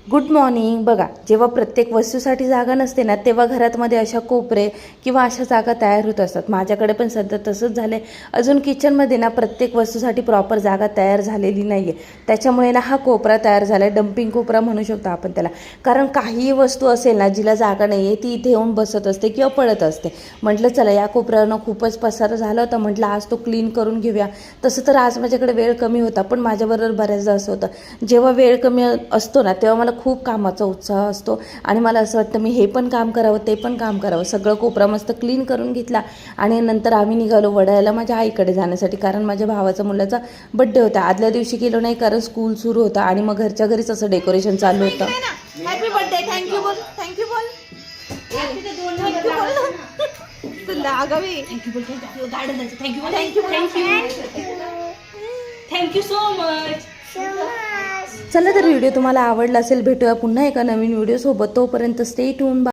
Good morning. बघा, जेव्हा प्रत्येक वस्तूसाठी जागा नसते ना, तेव्हा घरातमध्ये अशा कोपरे किंवा अशा जागा तयार होत असतात. माझ्याकडे पण सध्या तसंच झालं आहे. अजून किचनमध्ये ना प्रत्येक वस्तूसाठी प्रॉपर जागा तयार झालेली नाही आहे. त्याच्यामुळे ना हा कोपरा तयार झाला आहे, डम्पिंग कोपरा म्हणू शकतो आपण त्याला. कारण काहीही वस्तू असेल ना जिला जागा नाही आहे ती इथे येऊन बसत असते किंवा पडत असते. म्हटलं चला या कोपऱ्यानं खूपच पसारा झाला होता, म्हटलं आज तो क्लीन करून घेऊया. तसं तर आज माझ्याकडे वेळ कमी होता, पण माझ्याबरोबर बऱ्याचदा असं होतं जेव्हा वेळ कमी असतो ना तेव्हा मला खूप कामाचा उत्साह असतो आणि मला असं वाटतं मी हे पण काम करावं ते पण काम करावं. सगळं कोपरा मस्त क्लीन करून घेतला आणि नंतर आम्ही निघालो वडाळ्याला माझ्या आईकडे जाण्यासाठी, कारण माझ्या भावाचा मुलाचा बड्डे होता. आदल्या दिवशी गेलो नाही कारण स्कूल सुरू होता आणि मग घरच्या घरीच असं डेकोरेशन चालू होतं. Happy birthday. थँक्यू बोल. थँक्यू बोल. Thank you so much. चला तर व्हिडिओ तुम्हाला आवडला असेल, भेटूया पुन्हा एका नवीन व्हिडिओ सोबत. तोपर्यंत स्टे ट्यून.